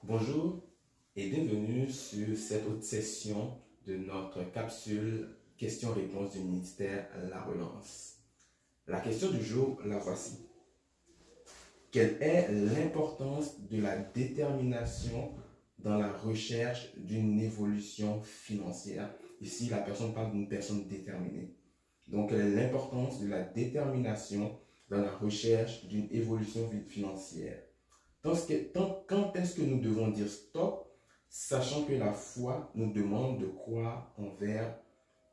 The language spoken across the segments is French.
Bonjour et bienvenue sur cette autre session de notre capsule questions-réponses du ministère La Relance. La question du jour, la voici. Quelle est l'importance de la détermination dans la recherche d'une évolution financière? Ici, la personne parle d'une personne déterminée. Donc, quelle est l'importance de la détermination dans la recherche d'une évolution financière? Quand est-ce que nous devons dire stop, sachant que la foi nous demande de croire envers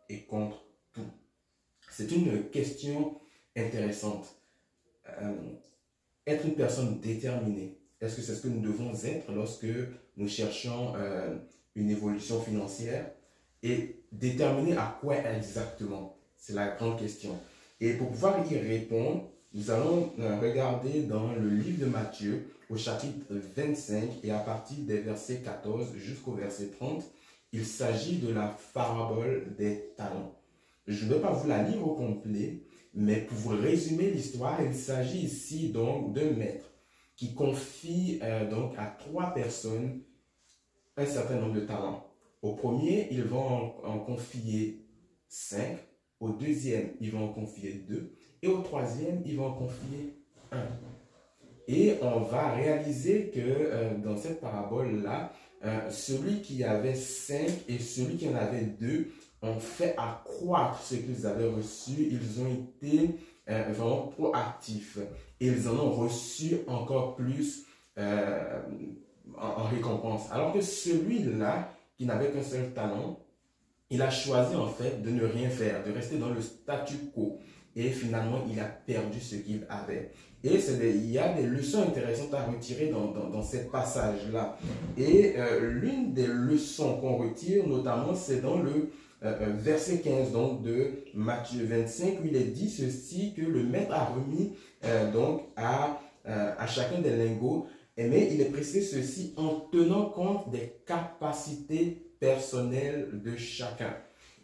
et contre tout? C'est une question intéressante. Être une personne déterminée, est-ce que c'est ce que nous devons être lorsque nous cherchons une évolution financière? Et déterminer à quoi exactement? C'est la grande question. Et pour pouvoir y répondre, nous allons regarder dans le livre de Matthieu, au chapitre 25 et à partir des versets 14 jusqu'au verset 30, il s'agit de la parabole des talents. Je ne vais pas vous la lire au complet, mais pour vous résumer l'histoire, il s'agit ici donc d'un maître qui confie donc à 3 personnes un certain nombre de talents. Au premier, il va en confier 5. Au deuxième, il va en confier 2. Et au troisième, il va en confier 1. Et on va réaliser que dans cette parabole-là, celui qui avait 5 et celui qui en avait 2 ont fait accroître ce qu'ils avaient reçu. Ils ont été vraiment proactifs. Et ils en ont reçu encore plus en récompense. Alors que celui-là, qui n'avait qu'un seul talent, il a choisi en fait de ne rien faire, de rester dans le statu quo. Et finalement, il a perdu ce qu'il avait. Et il y a des leçons intéressantes à retirer dans ce passage-là. Et l'une des leçons qu'on retire, notamment, c'est dans le verset 15 donc, de Matthieu 25, où il est dit ceci, que le maître a remis donc à chacun des lingots. Mais il est précisé ceci en tenant compte des capacités personnelles de chacun.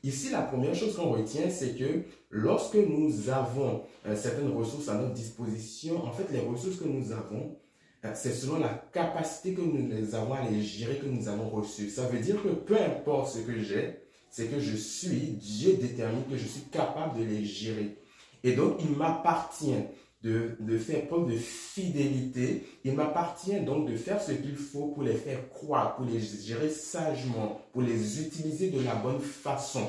Ici, la première chose qu'on retient, c'est que lorsque nous avons certaines ressources à notre disposition, en fait, les ressources que nous avons, c'est selon la capacité que nous les avons à les gérer, que nous avons reçues. Ça veut dire que peu importe ce que j'ai, c'est que Dieu détermine que je suis capable de les gérer. Et donc, il m'appartient de faire preuve de fidélité. Il m'appartient donc de faire ce qu'il faut pour les faire croire, pour les gérer sagement, pour les utiliser de la bonne façon.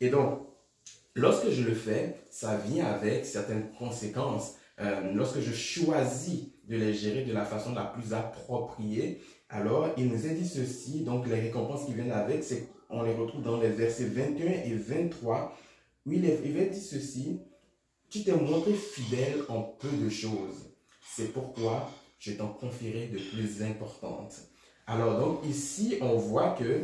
Et donc, lorsque je le fais, ça vient avec certaines conséquences. Lorsque je choisis de les gérer de la façon la plus appropriée, alors il nous est dit ceci, donc les récompenses qui viennent avec, on les retrouve dans les versets 21 et 23, où il est dit ceci: tu t'es montré fidèle en peu de choses. C'est pourquoi je t'en confierai de plus importantes. Alors donc ici, on voit que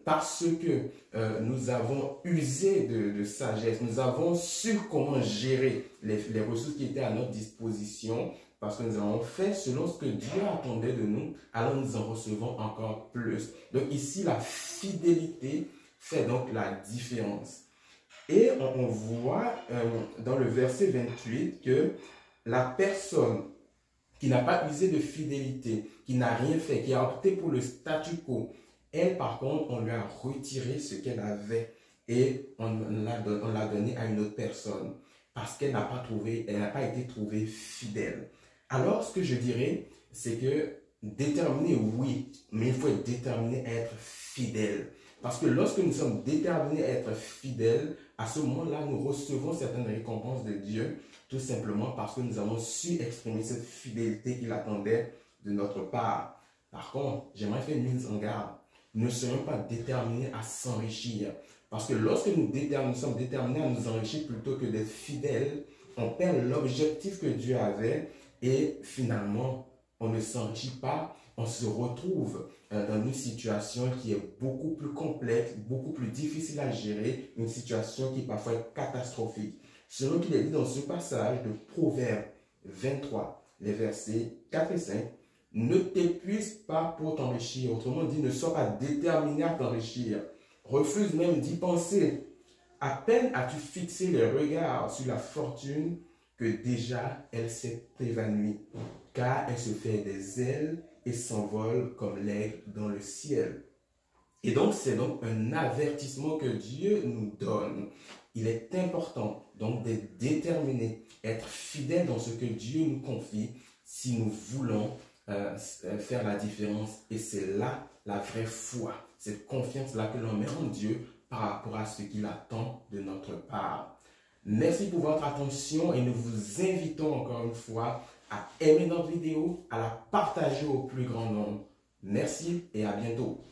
parce que nous avons usé de sagesse, nous avons su comment gérer les ressources qui étaient à notre disposition, parce que nous avons fait selon ce que Dieu attendait de nous, alors nous en recevons encore plus. Donc ici, la fidélité fait donc la différence. Et on voit dans le verset 28 que la personne qui n'a pas usé de fidélité, qui n'a rien fait, qui a opté pour le statu quo, elle par contre, on lui a retiré ce qu'elle avait et on l'a donné à une autre personne parce qu'elle n'a pas été trouvée fidèle. Alors, ce que je dirais, c'est que déterminé, oui, mais il faut être déterminé à être fidèle. Parce que lorsque nous sommes déterminés à être fidèles, à ce moment-là, nous recevons certaines récompenses de Dieu, tout simplement parce que nous avons su exprimer cette fidélité qu'il attendait de notre part. Par contre, j'aimerais faire une mise en garde. Ne soyons pas déterminés à s'enrichir. Parce que lorsque nous sommes déterminés à nous enrichir plutôt que d'être fidèles, on perd l'objectif que Dieu avait et finalement, on ne s'enrichit pas. On se retrouve dans une situation qui est beaucoup plus complexe, beaucoup plus difficile à gérer, une situation qui parfois est catastrophique. Selon qu'il est dit dans ce passage de Proverbes 23, les versets 4 et 5, ne t'épuise pas pour t'enrichir. Autrement dit, ne sois pas déterminé à t'enrichir. Refuse même d'y penser. À peine as-tu fixé les regards sur la fortune que déjà elle s'est évanouie, car elle se fait des ailes et s'envole comme l'aigle dans le ciel. Et donc, c'est donc un avertissement que Dieu nous donne. Il est important donc d'être déterminé, être fidèle dans ce que Dieu nous confie si nous voulons faire la différence. Et c'est là la vraie foi, cette confiance-là que l'on met en Dieu par rapport à ce qu'il attend de notre part. Merci pour votre attention et nous vous invitons encore une fois à aimer notre vidéo, à la partager au plus grand nombre. Merci et à bientôt.